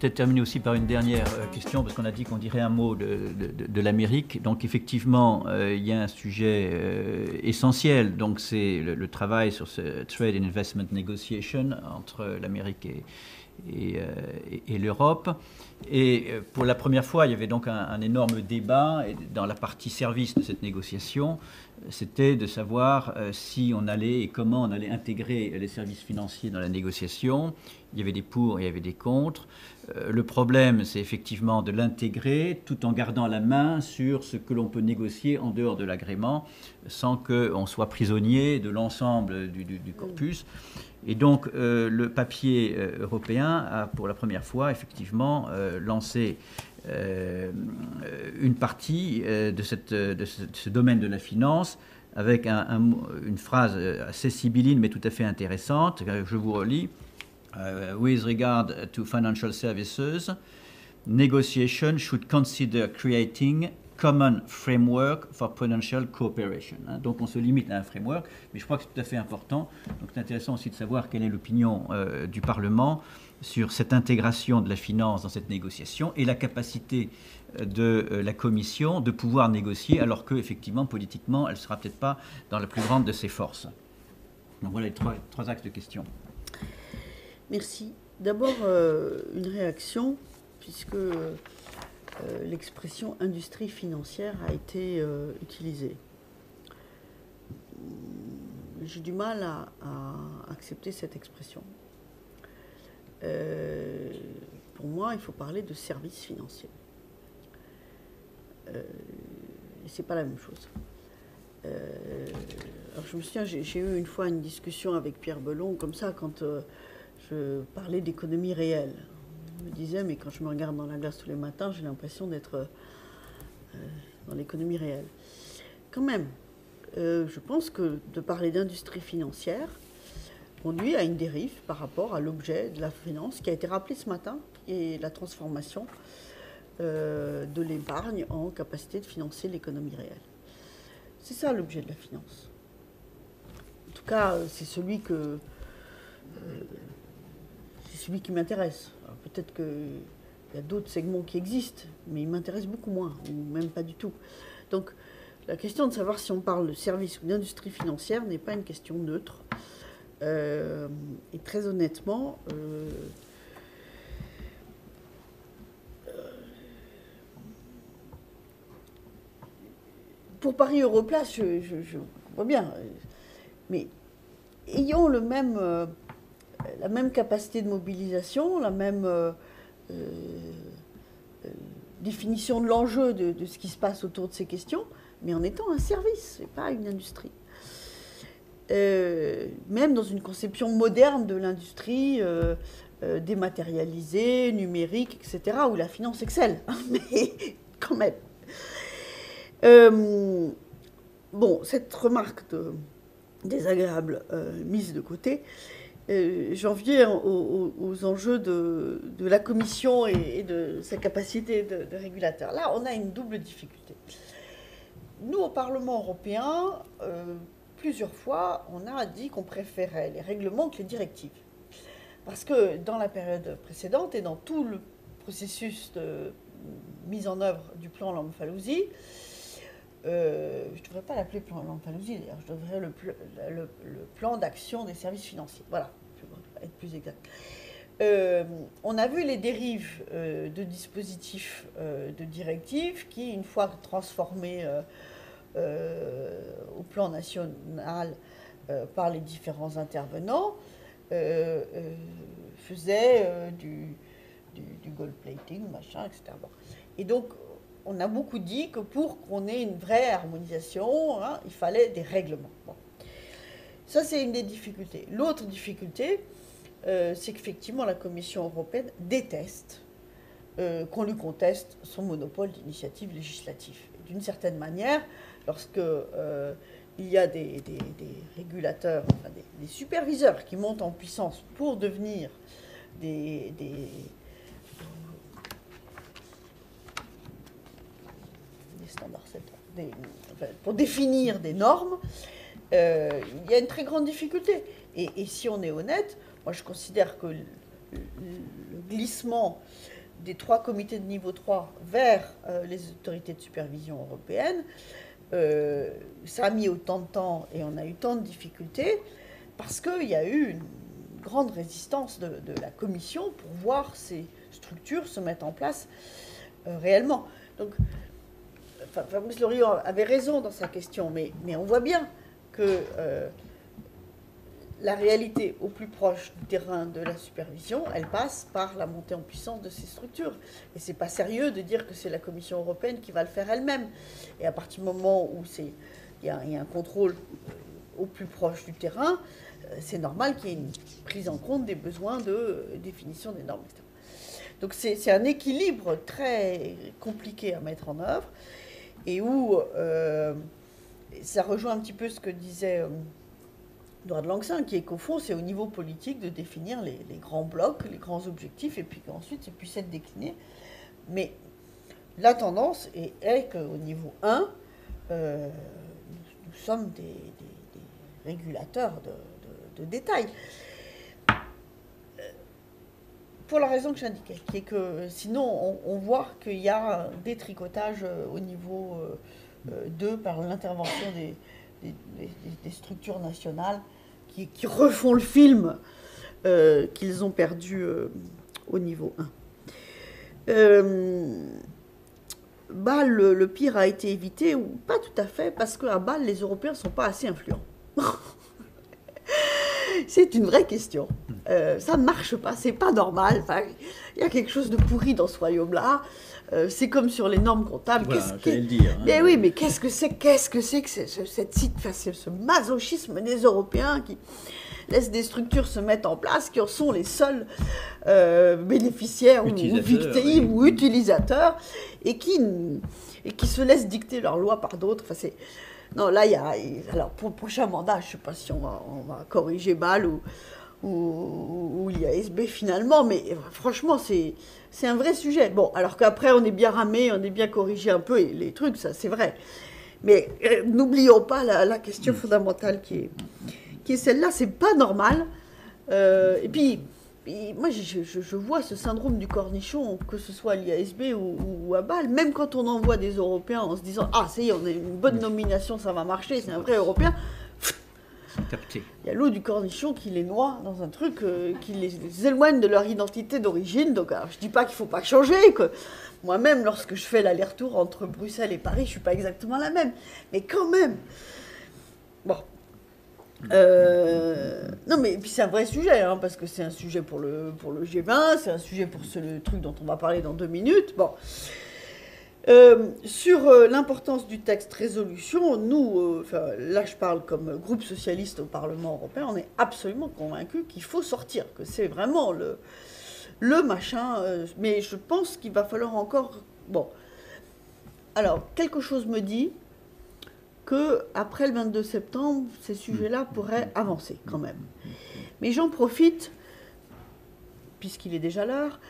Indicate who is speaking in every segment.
Speaker 1: peut-être terminer aussi par une dernière question, parce qu'on a dit qu'on dirait un mot de l'Amérique. Donc effectivement, il y a un sujet essentiel, donc c'est le travail sur ce Trade and Investment Negotiation entre l'Amérique et l'Europe. Et pour la première fois, il y avait donc un énorme débat, et dans la partie service de cette négociation, c'était de savoir si on allait et comment on allait intégrer les services financiers dans la négociation. Il y avait des pour et il y avait des contre. Le problème, c'est effectivement de l'intégrer tout en gardant la main sur ce que l'on peut négocier en dehors de l'agrément, sans qu'on soit prisonnier de l'ensemble du corpus. Et donc, le papier européen a, pour la première fois, effectivement, lancé une partie de ce domaine de la finance avec une phrase assez sibylline, mais tout à fait intéressante. Je vous relis. With regard to financial services, negotiation should consider creating common framework for potential cooperation. Donc on se limite à un framework, mais je crois que c'est tout à fait important. Donc c'est intéressant aussi de savoir quelle est l'opinion du Parlement sur cette intégration de la finance dans cette négociation et la capacité de la Commission de pouvoir négocier, alors qu'effectivement, politiquement, elle ne sera peut-être pas dans la plus grande de ses forces. Donc voilà les trois axes de questions.
Speaker 2: Merci. D'abord, une réaction, puisque l'expression industrie financière a été utilisée. J'ai du mal à accepter cette expression. Pour moi, il faut parler de services financiers. Et c'est pas la même chose. Alors je me souviens, j'ai eu une fois une discussion avec Pierre Belon, comme ça, quand je parlais d'économie réelle. Il me disait, mais quand je me regarde dans la glace tous les matins, j'ai l'impression d'être dans l'économie réelle. Quand même, je pense que de parler d'industrie financière conduit à une dérive par rapport à l'objet de la finance qui a été rappelé ce matin, qui est la transformation de l'épargne en capacité de financer l'économie réelle. C'est ça l'objet de la finance. En tout cas, c'est celui qui m'intéresse. Peut-être qu'il y a d'autres segments qui existent, mais ils m'intéressent beaucoup moins, ou même pas du tout. Donc, la question de savoir si on parle de service ou d'industrie financière n'est pas une question neutre. Et très honnêtement, pour Paris Europlace, je vois bien, mais ayons la même capacité de mobilisation, la même définition de l'enjeu de ce qui se passe autour de ces questions, mais en étant un service, et pas une industrie. Même dans une conception moderne de l'industrie, dématérialisée, numérique, etc., où la finance excelle, mais quand même. Bon, cette remarque désagréable mise de côté, j'en viens aux enjeux de la Commission et de sa capacité de régulateur. Là, on a une double difficulté. Nous, au Parlement européen, plusieurs fois, on a dit qu'on préférait les règlements que les directives. Parce que dans la période précédente et dans tout le processus de mise en œuvre du plan Lamfalussy, je ne devrais pas l'appeler plan Lamfalussy, d'ailleurs, je devrais le plan d'action des services financiers. Voilà, pour être plus exact. On a vu les dérives de dispositifs de directives qui, une fois transformés au plan national par les différents intervenants, faisaient du gold plating, machin, etc. Bon. Et donc, on a beaucoup dit que pour qu'on ait une vraie harmonisation, hein, il fallait des règlements. Bon. Ça, c'est une des difficultés. L'autre difficulté, c'est qu'effectivement, la Commission européenne déteste qu'on lui conteste son monopole d'initiative législative. D'une certaine manière, lorsque il y a des régulateurs, enfin des superviseurs qui montent en puissance pour devenir des standards, pour définir des normes, il y a une très grande difficulté. Et si on est honnête, moi je considère que glissement des 3 comités de niveau 3 vers les autorités de supervision européennes, ça a mis autant de temps et on a eu tant de difficultés parce qu'il y a eu une grande résistance de la Commission pour voir ces structures se mettre en place réellement. Donc, Fabrice Loriot avait raison dans sa question, mais on voit bien que la réalité au plus proche du terrain de la supervision, elle passe par la montée en puissance de ces structures. Et c'est pas sérieux de dire que c'est la Commission européenne qui va le faire elle-même. Et à partir du moment où il y a un contrôle au plus proche du terrain, c'est normal qu'il y ait une prise en compte des besoins de définition des normes, etc. Donc c'est un équilibre très compliqué à mettre en œuvre et où ça rejoint un petit peu ce que disait Edouard Langsin, qui est qu'au fond, c'est au niveau politique de définir les grands blocs, les grands objectifs, et puis qu'ensuite, ça puisse être décliné. Mais la tendance est qu'au niveau 1, nous sommes des régulateurs de détail. Pour la raison que j'indiquais, qui est que sinon, on voit qu'il y a des tricotages au niveau 2 par l'intervention des structures nationales qui refont le film qu'ils ont perdu au niveau 1. Bâle, le pire a été évité, ou pas tout à fait, parce qu'à Bâle, les Européens ne sont pas assez influents. C'est une vraie question. Ça ne marche pas, c'est pas normal. Enfin, il y a quelque chose de pourri dans ce royaume-là. C'est comme sur les normes comptables.
Speaker 1: Voilà, j'allais le dire.
Speaker 2: Mais oui, mais qu'est-ce que c'est que ce masochisme des Européens qui laissent des structures se mettre en place, qui en sont les seuls bénéficiaires ou victimes ou utilisateurs, et qui se laissent dicter leurs lois par d'autres. Enfin, non, là, alors, pour le prochain mandat, je ne sais pas si on va corriger Bâle ou l'IASB finalement, mais franchement, c'est un vrai sujet. Bon, alors qu'après, on est bien ramé, on est bien corrigé un peu, et les trucs, ça, c'est vrai. Mais n'oublions pas la question fondamentale qui est celle-là, c'est pas normal. Et puis, moi, je vois ce syndrome du cornichon, que ce soit à l'IASB ou à Bâle, même quand on envoie des Européens en se disant « Ah, ça y est, on a une bonne nomination, ça va marcher, c'est un vrai Européen », il y a l'eau du cornichon qui les noie dans un truc qui les éloigne de leur identité d'origine. Donc, alors, je ne dis pas qu'il ne faut pas changer, que moi-même, lorsque je fais l'aller-retour entre Bruxelles et Paris, je ne suis pas exactement la même. Mais quand même, bon. Non, mais puis c'est un vrai sujet, hein, parce que c'est un sujet pour le G20, c'est un sujet pour le truc dont on va parler dans 2 minutes. Bon. Sur l'importance du texte résolution, nous, là je parle comme groupe socialiste au Parlement européen, on est absolument convaincus qu'il faut sortir, que c'est vraiment le machin, mais je pense qu'il va falloir encore... Bon, alors, quelque chose me dit qu'après le 22 septembre, ces sujets-là pourraient avancer quand même. Mais j'en profite, puisqu'il est déjà l'heure,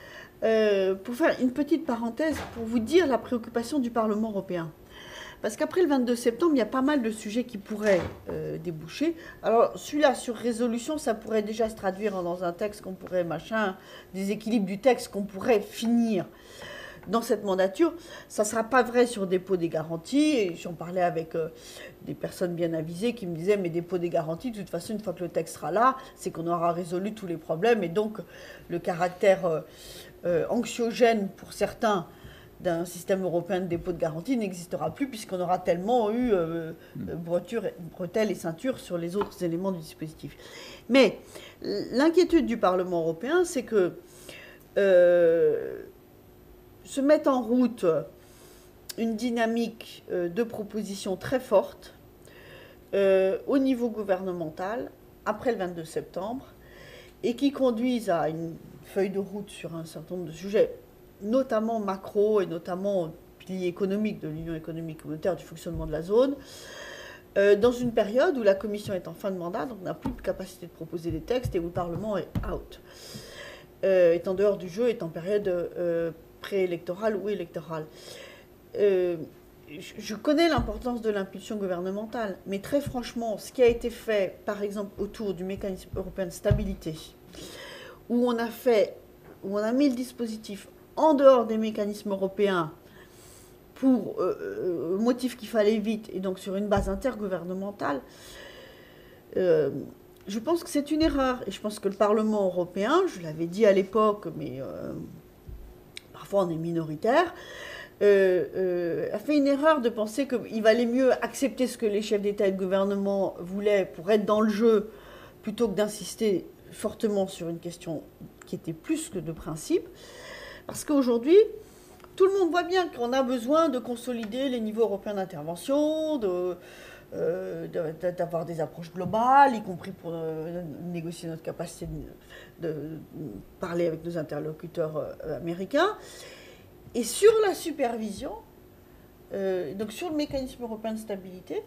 Speaker 2: pour faire une petite parenthèse, pour vous dire la préoccupation du Parlement européen. Parce qu'après le 22 septembre, il y a pas mal de sujets qui pourraient déboucher. Alors, celui-là, sur résolution, ça pourrait déjà se traduire dans un texte qu'on pourrait, des équilibres du texte qu'on pourrait finir dans cette mandature. Ça ne sera pas vrai sur dépôt des garanties. Et j'en parlais avec des personnes bien avisées qui me disaient, mais dépôt des garanties, de toute façon, une fois que le texte sera là, c'est qu'on aura résolu tous les problèmes. Et donc, le caractère anxiogène pour certains d'un système européen de dépôt de garantie n'existera plus puisqu'on aura tellement eu bretelles et ceintures sur les autres éléments du dispositif. Mais l'inquiétude du Parlement européen, c'est que se met en route une dynamique de propositions très forte au niveau gouvernemental après le 22 septembre et qui conduisent à une feuille de route sur un certain nombre de sujets, notamment macro et notamment piliers économiques de l'Union économique et monétaire, du fonctionnement de la zone, dans une période où la Commission est en fin de mandat, donc n'a plus de capacité de proposer des textes et où le Parlement est out, est en dehors du jeu, est en période préélectorale ou électorale. Je connais l'importance de l'impulsion gouvernementale, mais très franchement, ce qui a été fait, par exemple, autour du mécanisme européen de stabilité, où on a mis le dispositif en dehors des mécanismes européens pour motif qu'il fallait vite, et donc sur une base intergouvernementale, je pense que c'est une erreur. Et je pense que le Parlement européen, je l'avais dit à l'époque, mais parfois on est minoritaire, a fait une erreur de penser qu'il valait mieux accepter ce que les chefs d'État et de gouvernement voulaient pour être dans le jeu, plutôt que d'insister fortement sur une question qui était plus que de principe. Parce qu'aujourd'hui, tout le monde voit bien qu'on a besoin de consolider les niveaux européens d'intervention, d'avoir des approches globales, y compris pour négocier notre capacité de parler avec nos interlocuteurs américains. Et sur la supervision, donc sur le mécanisme européen de stabilité,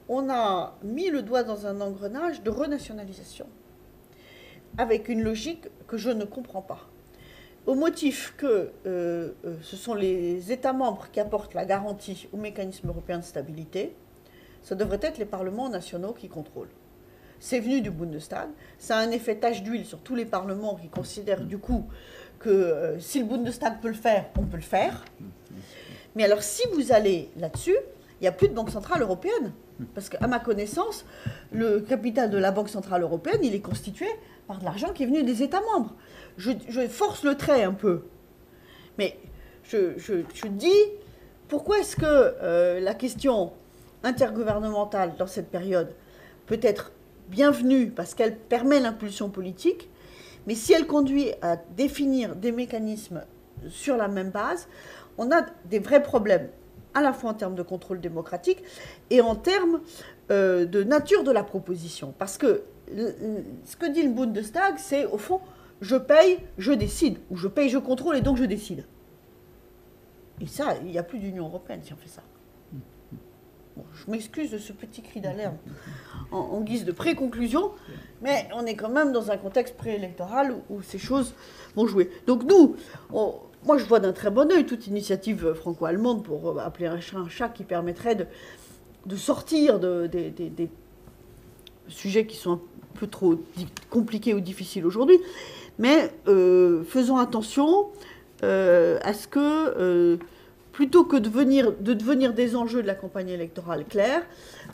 Speaker 2: on a mis le doigt dans un engrenage de renationalisation, avec une logique que je ne comprends pas. Au motif que ce sont les États membres qui apportent la garantie au mécanisme européen de stabilité, ça devrait être les parlements nationaux qui contrôlent. C'est venu du Bundestag, ça a un effet tache d'huile sur tous les parlements qui considèrent du coup que si le Bundestag peut le faire, on peut le faire. Mais alors si vous allez là-dessus, il n'y a plus de banque centrale européenne. Parce qu'à ma connaissance, le capital de la Banque centrale européenne, il est constitué par de l'argent qui est venu des États membres. Je force le trait un peu. Mais je dis, pourquoi est-ce que la question intergouvernementale dans cette période peut être bienvenue parce qu'elle permet l'impulsion politique, mais si elle conduit à définir des mécanismes sur la même base, on a des vrais problèmes, à la fois en termes de contrôle démocratique et en termes de nature de la proposition. Parce que ce que dit le Bundestag, c'est au fond, je paye, je décide, ou je paye, je contrôle, et donc je décide. Et ça, il n'y a plus d'Union européenne si on fait ça. Bon, je m'excuse de ce petit cri d'alerte en guise de pré-conclusion, mais on est quand même dans un contexte préélectoral où ces choses vont jouer. Donc nous, moi je vois d'un très bon œil toute initiative franco-allemande pour appeler un chat qui permettrait de sortir des sujets qui sont un peu trop compliqués ou difficiles aujourd'hui, mais faisons attention à ce que... plutôt que de devenir des enjeux de la campagne électorale clairs,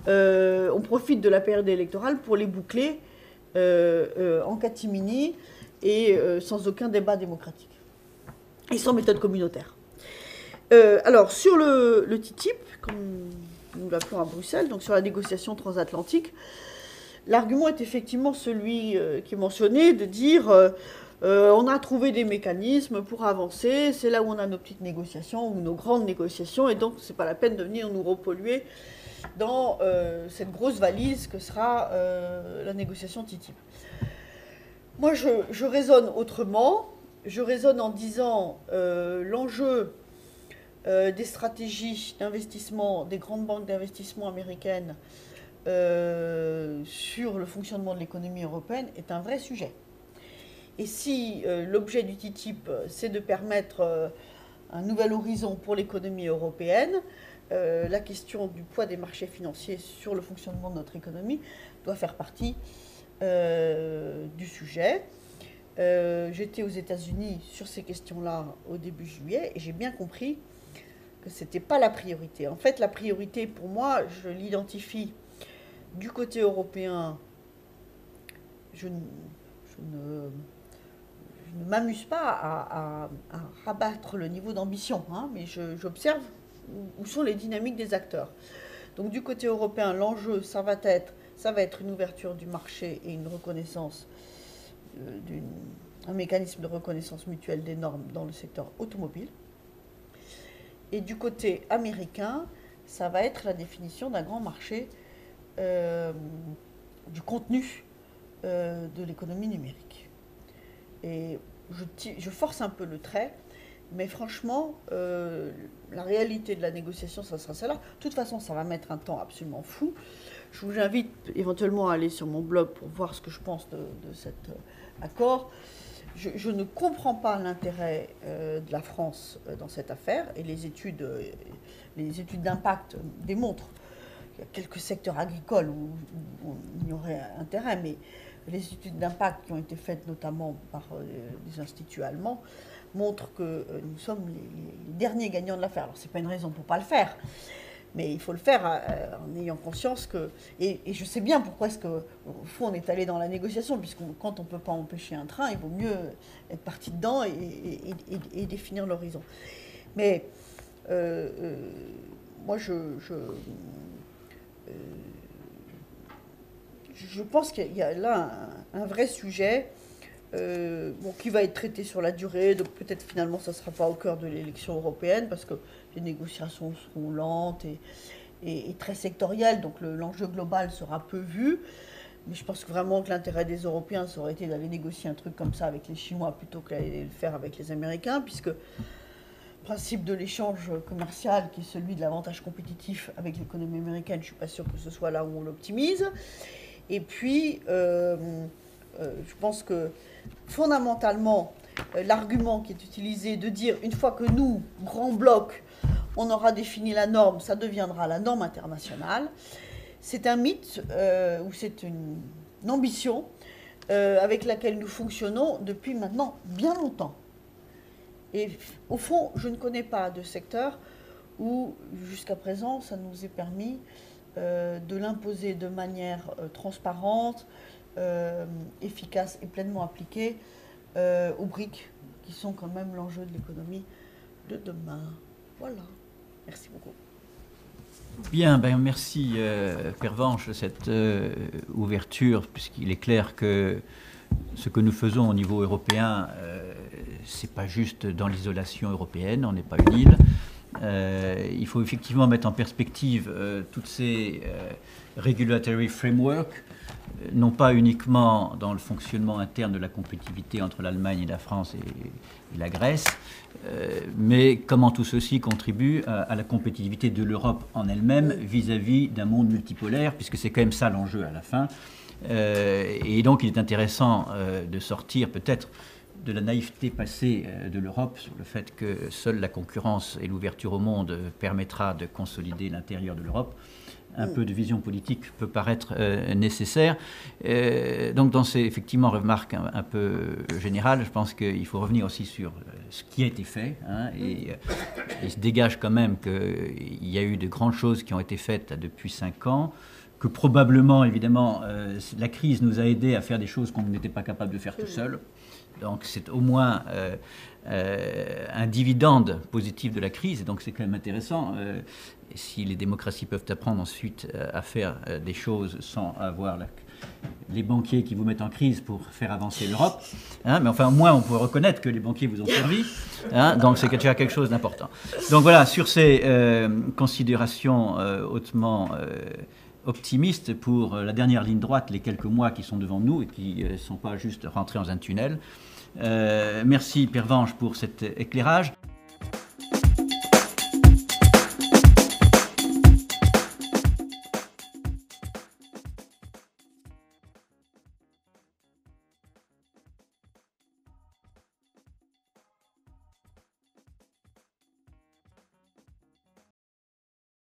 Speaker 2: on profite de la période électorale pour les boucler en catimini et sans aucun débat démocratique. Et sans méthode communautaire. Alors, sur le TTIP, comme nous l'appelons à Bruxelles, donc sur la négociation transatlantique, l'argument est effectivement celui qui est mentionné, de dire... on a trouvé des mécanismes pour avancer, c'est là où on a nos petites négociations ou nos grandes négociations, et donc c'est pas la peine de venir nous repolluer dans cette grosse valise que sera la négociation TTIP. Moi, je raisonne autrement. Je raisonne en disant l'enjeu des stratégies d'investissement des grandes banques d'investissement américaines sur le fonctionnement de l'économie européenne est un vrai sujet. Et si l'objet du TTIP, c'est de permettre un nouvel horizon pour l'économie européenne, la question du poids des marchés financiers sur le fonctionnement de notre économie doit faire partie du sujet. J'étais aux États-Unis sur ces questions-là au début juillet et j'ai bien compris que ce n'était pas la priorité. En fait, la priorité, pour moi, je l'identifie du côté européen. Je ne m'amuse pas à rabattre le niveau d'ambition, hein, mais j'observe où sont les dynamiques des acteurs. Donc du côté européen, l'enjeu, ça va être une ouverture du marché et une reconnaissance, un mécanisme de reconnaissance mutuelle des normes dans le secteur automobile. Et du côté américain, ça va être la définition d'un grand marché du contenu de l'économie numérique. Et je force un peu le trait, mais franchement, la réalité de la négociation, ça sera celle-là. De toute façon, ça va mettre un temps absolument fou. Je vous invite éventuellement à aller sur mon blog pour voir ce que je pense de cet accord. Je ne comprends pas l'intérêt de la France dans cette affaire, et les études d'impact démontrent qu'il y a quelques secteurs agricoles où il y aurait intérêt, mais les études d'impact qui ont été faites notamment par des instituts allemands montrent que nous sommes les derniers gagnants de l'affaire. Alors ce n'est pas une raison pour ne pas le faire, mais il faut le faire en ayant conscience que... Et je sais bien pourquoi est-ce qu'au fond on est allé dans la négociation, puisque quand on ne peut pas empêcher un train, il vaut mieux être parti dedans et définir l'horizon. Mais moi je pense qu'il y a là un vrai sujet qui va être traité sur la durée, donc peut-être finalement ça ne sera pas au cœur de l'élection européenne, parce que les négociations seront lentes et très sectorielles, donc l'enjeu global sera peu vu. Mais je pense vraiment que l'intérêt des Européens, ça aurait été d'aller négocier un truc comme ça avec les Chinois plutôt que d'aller le faire avec les Américains, puisque le principe de l'échange commercial, qui est celui de l'avantage compétitif avec l'économie américaine, je ne suis pas sûre que ce soit là où on l'optimise. Et puis, je pense que fondamentalement, l'argument qui est utilisé de dire une fois que nous, grand bloc, on aura défini la norme, ça deviendra la norme internationale, c'est un mythe ou c'est une ambition avec laquelle nous fonctionnons depuis maintenant bien longtemps. Et au fond, je ne connais pas de secteur où jusqu'à présent ça nous ait permis de l'imposer de manière transparente, efficace et pleinement appliquée aux briques qui sont quand même l'enjeu de l'économie de demain. Voilà. Merci beaucoup.
Speaker 1: Bien, merci Pervenche de cette ouverture, puisqu'il est clair que ce que nous faisons au niveau européen, c'est pas juste dans l'isolation européenne, on n'est pas une île. Il faut effectivement mettre en perspective toutes ces regulatory frameworks, non pas uniquement dans le fonctionnement interne de la compétitivité entre l'Allemagne et la France et la Grèce, mais comment tout ceci contribue à la compétitivité de l'Europe en elle-même vis-à-vis d'un monde multipolaire, puisque c'est quand même ça l'enjeu à la fin. Et donc il est intéressant de sortir peut-être de la naïveté passée de l'Europe sur le fait que seule la concurrence et l'ouverture au monde permettra de consolider l'intérieur de l'Europe. Un peu de vision politique peut paraître nécessaire. Donc dans ces effectivement remarques un peu générales, je pense qu'il faut revenir aussi sur ce qui a été fait. Et il se dégage quand même qu'il y a eu de grandes choses qui ont été faites depuis 5 ans, que probablement, évidemment, la crise nous a aidés à faire des choses qu'on n'était pas capable de faire tout seul. Donc c'est au moins un dividende positif de la crise, et donc c'est quand même intéressant. Si les démocraties peuvent apprendre ensuite à faire des choses sans avoir les banquiers qui vous mettent en crise pour faire avancer l'Europe, mais enfin au moins on peut reconnaître que les banquiers vous ont servi, donc c'est déjà quelque chose d'important. Donc voilà, sur ces considérations hautement optimistes pour la dernière ligne droite, les quelques mois qui sont devant nous et qui ne sont pas juste rentrés dans un tunnel. Merci Pervenche pour cet éclairage.